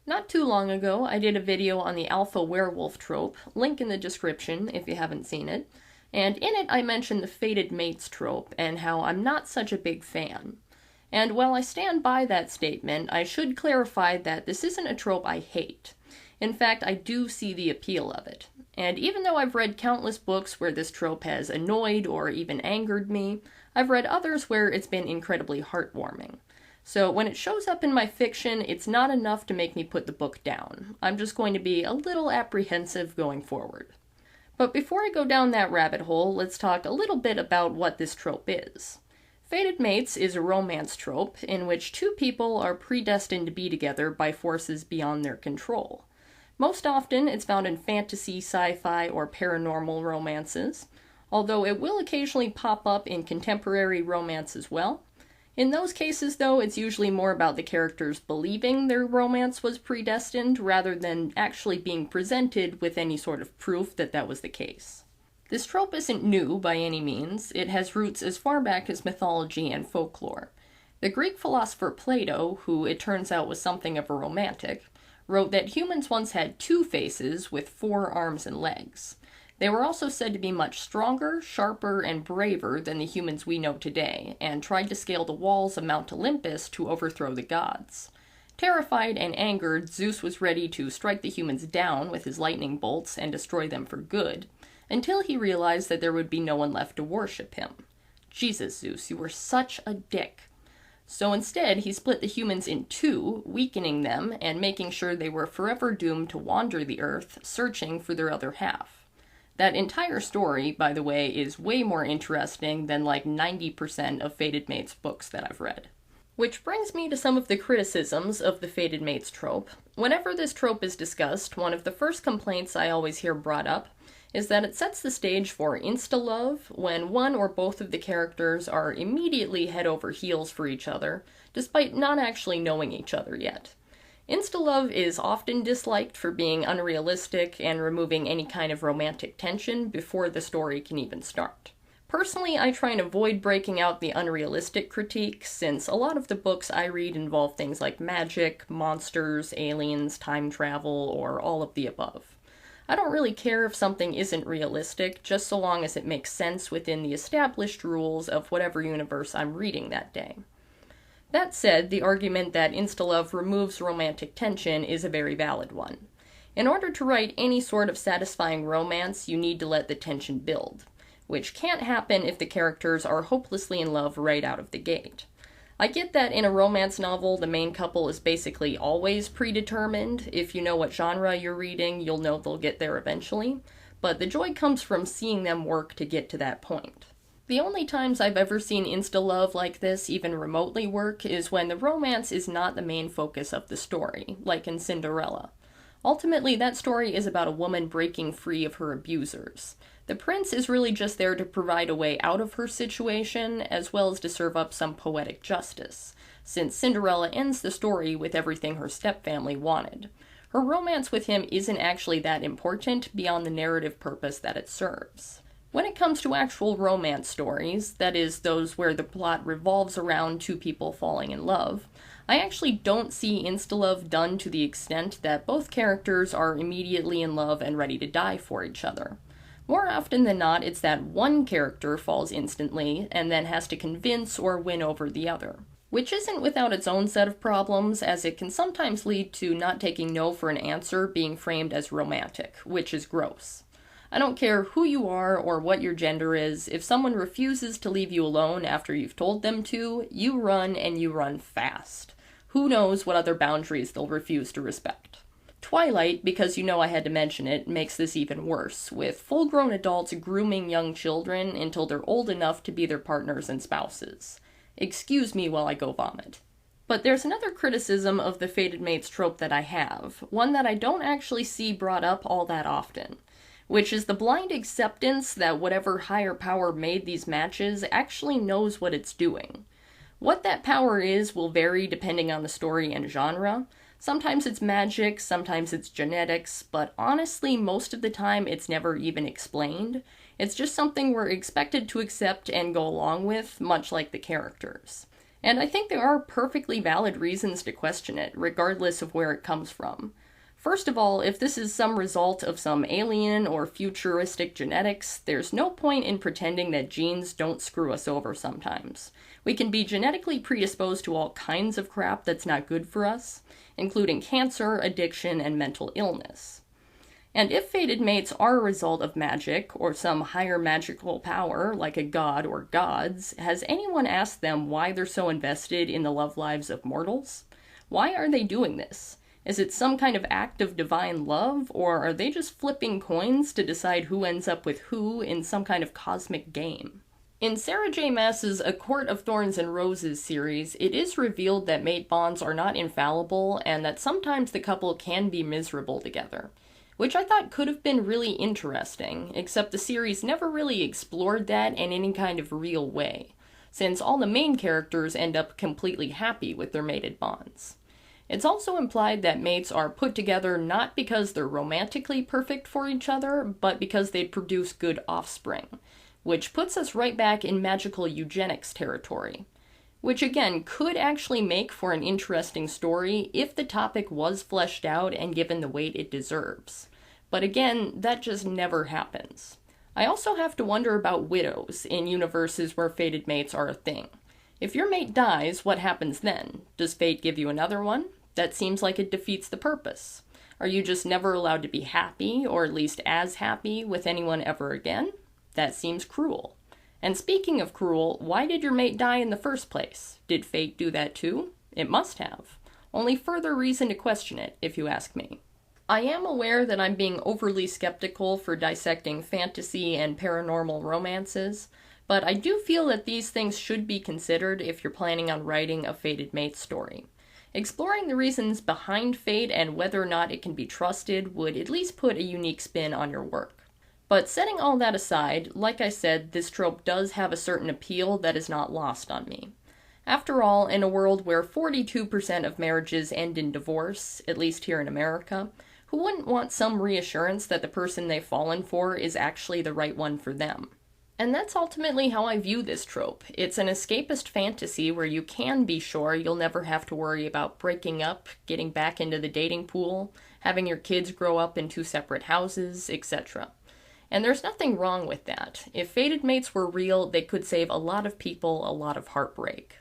Not too long ago, I did a video on the Alpha Werewolf trope, link in the description if you haven't seen it, and in it I mentioned the Fated Mates trope and how I'm not such a big fan. And while I stand by that statement, I should clarify that this isn't a trope I hate. In fact, I do see the appeal of it. And even though I've read countless books where this trope has annoyed or even angered me, I've read others where it's been incredibly heartwarming. So when it shows up in my fiction, it's not enough to make me put the book down. I'm just going to be a little apprehensive going forward. But before I go down that rabbit hole, let's talk a little bit about what this trope is. Fated Mates is a romance trope in which two people are predestined to be together by forces beyond their control. Most often, it's found in fantasy, sci-fi, or paranormal romances, although it will occasionally pop up in contemporary romance as well. In those cases, though, it's usually more about the characters believing their romance was predestined rather than actually being presented with any sort of proof that that was the case. This trope isn't new by any means. It has roots as far back as mythology and folklore. The Greek philosopher Plato, who it turns out was something of a romantic, wrote that humans once had two faces with 4 arms and legs. They were also said to be much stronger, sharper, and braver than the humans we know today, and tried to scale the walls of Mount Olympus to overthrow the gods. Terrified and angered, Zeus was ready to strike the humans down with his lightning bolts and destroy them for good, until he realized that there would be no one left to worship him. Jesus, Zeus, you were such a dick. So instead, he split the humans in 2, weakening them and making sure they were forever doomed to wander the earth, searching for their other half. That entire story, by the way, is way more interesting than like 90% of Fated Mates books that I've read. Which brings me to some of the criticisms of the Fated Mates trope. Whenever this trope is discussed, one of the first complaints I always hear brought up is that it sets the stage for insta-love when one or both of the characters are immediately head over heels for each other, despite not actually knowing each other yet. Insta-love is often disliked for being unrealistic and removing any kind of romantic tension before the story can even start. Personally, I try and avoid breaking out the unrealistic critique, since a lot of the books I read involve things like magic, monsters, aliens, time travel, or all of the above. I don't really care if something isn't realistic, just so long as it makes sense within the established rules of whatever universe I'm reading that day. That said, the argument that insta-love removes romantic tension is a very valid one. In order to write any sort of satisfying romance, you need to let the tension build, which can't happen if the characters are hopelessly in love right out of the gate. I get that in a romance novel, the main couple is basically always predetermined. If you know what genre you're reading, you'll know they'll get there eventually, but the joy comes from seeing them work to get to that point. The only times I've ever seen insta-love like this even remotely work is when the romance is not the main focus of the story, like in Cinderella. Ultimately, that story is about a woman breaking free of her abusers. The prince is really just there to provide a way out of her situation, as well as to serve up some poetic justice, since Cinderella ends the story with everything her stepfamily wanted. Her romance with him isn't actually that important beyond the narrative purpose that it serves. When it comes to actual romance stories, that is, those where the plot revolves around two people falling in love, I actually don't see insta-love done to the extent that both characters are immediately in love and ready to die for each other. More often than not, it's that one character falls instantly and then has to convince or win over the other. Which isn't without its own set of problems, as it can sometimes lead to not taking no for an answer being framed as romantic, which is gross. I don't care who you are or what your gender is, if someone refuses to leave you alone after you've told them to, you run and you run fast. Who knows what other boundaries they'll refuse to respect. Twilight, because you know I had to mention it, makes this even worse, with full-grown adults grooming young children until they're old enough to be their partners and spouses. Excuse me while I go vomit. But there's another criticism of the Fated Mates trope that I have, one that I don't actually see brought up all that often, which is the blind acceptance that whatever higher power made these matches actually knows what it's doing. What that power is will vary depending on the story and genre. Sometimes it's magic, sometimes it's genetics, but honestly, most of the time it's never even explained. It's just something we're expected to accept and go along with, much like the characters. And I think there are perfectly valid reasons to question it, regardless of where it comes from. First of all, if this is some result of some alien or futuristic genetics, there's no point in pretending that genes don't screw us over sometimes. We can be genetically predisposed to all kinds of crap that's not good for us, including cancer, addiction, and mental illness. And if fated mates are a result of magic, or some higher magical power, like a god or gods, has anyone asked them why they're so invested in the love lives of mortals? Why are they doing this? Is it some kind of act of divine love, or are they just flipping coins to decide who ends up with who in some kind of cosmic game? In Sarah J. Maas's A Court of Thorns and Roses series, it is revealed that mate bonds are not infallible and that sometimes the couple can be miserable together, which I thought could have been really interesting, except the series never really explored that in any kind of real way, since all the main characters end up completely happy with their mated bonds. It's also implied that mates are put together not because they're romantically perfect for each other, but because they'd produce good offspring, which puts us right back in magical eugenics territory, which again could actually make for an interesting story if the topic was fleshed out and given the weight it deserves. But again, that just never happens. I also have to wonder about widows in universes where fated mates are a thing. If your mate dies, what happens then? Does fate give you another one? That seems like it defeats the purpose. Are you just never allowed to be happy, or at least as happy, with anyone ever again? That seems cruel. And speaking of cruel, why did your mate die in the first place? Did fate do that too? It must have. Only further reason to question it, if you ask me. I am aware that I'm being overly skeptical for dissecting fantasy and paranormal romances, but I do feel that these things should be considered if you're planning on writing a fated mate story. Exploring the reasons behind fate and whether or not it can be trusted would at least put a unique spin on your work. But setting all that aside, like I said, this trope does have a certain appeal that is not lost on me. After all, in a world where 42% of marriages end in divorce, at least here in America, who wouldn't want some reassurance that the person they've fallen for is actually the right one for them? And that's ultimately how I view this trope. It's an escapist fantasy where you can be sure you'll never have to worry about breaking up, getting back into the dating pool, having your kids grow up in 2 separate houses, etc. And there's nothing wrong with that. If fated mates were real, they could save a lot of people a lot of heartbreak.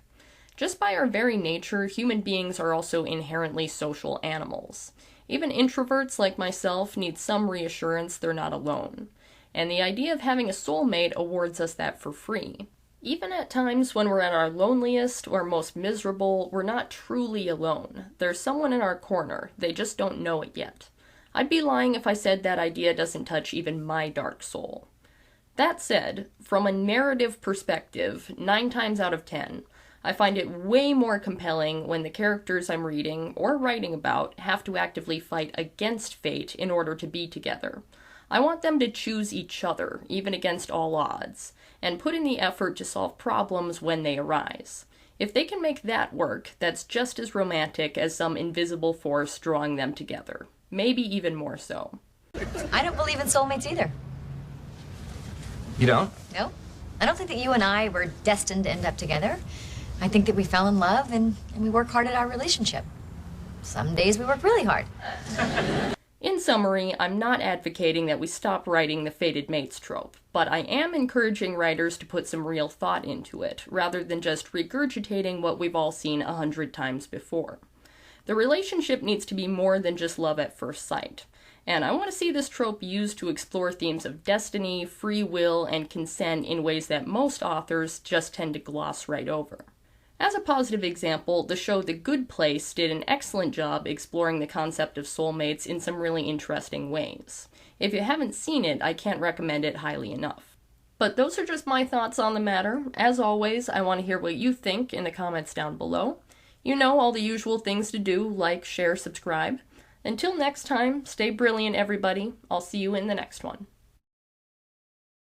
Just by our very nature, human beings are also inherently social animals. Even introverts like myself need some reassurance they're not alone. And the idea of having a soulmate awards us that for free. Even at times when we're at our loneliest or most miserable, we're not truly alone. There's someone in our corner, they just don't know it yet. I'd be lying if I said that idea doesn't touch even my dark soul. That said, from a narrative perspective, 9 times out of 10, I find it way more compelling when the characters I'm reading or writing about have to actively fight against fate in order to be together. I want them to choose each other, even against all odds, and put in the effort to solve problems when they arise. If they can make that work, that's just as romantic as some invisible force drawing them together. Maybe even more so. I don't believe in soulmates either. You don't? No. I don't think that you and I were destined to end up together. I think that we fell in love and we work hard at our relationship. Some days we work really hard. In summary, I'm not advocating that we stop writing the fated mates trope, but I am encouraging writers to put some real thought into it, rather than just regurgitating what we've all seen 100 times before. The relationship needs to be more than just love at first sight, and I want to see this trope used to explore themes of destiny, free will, and consent in ways that most authors just tend to gloss right over. As a positive example, the show The Good Place did an excellent job exploring the concept of soulmates in some really interesting ways. If you haven't seen it, I can't recommend it highly enough. But those are just my thoughts on the matter. As always, I want to hear what you think in the comments down below. You know all the usual things to do, like, share, subscribe. Until next time, stay brilliant everybody. I'll see you in the next one.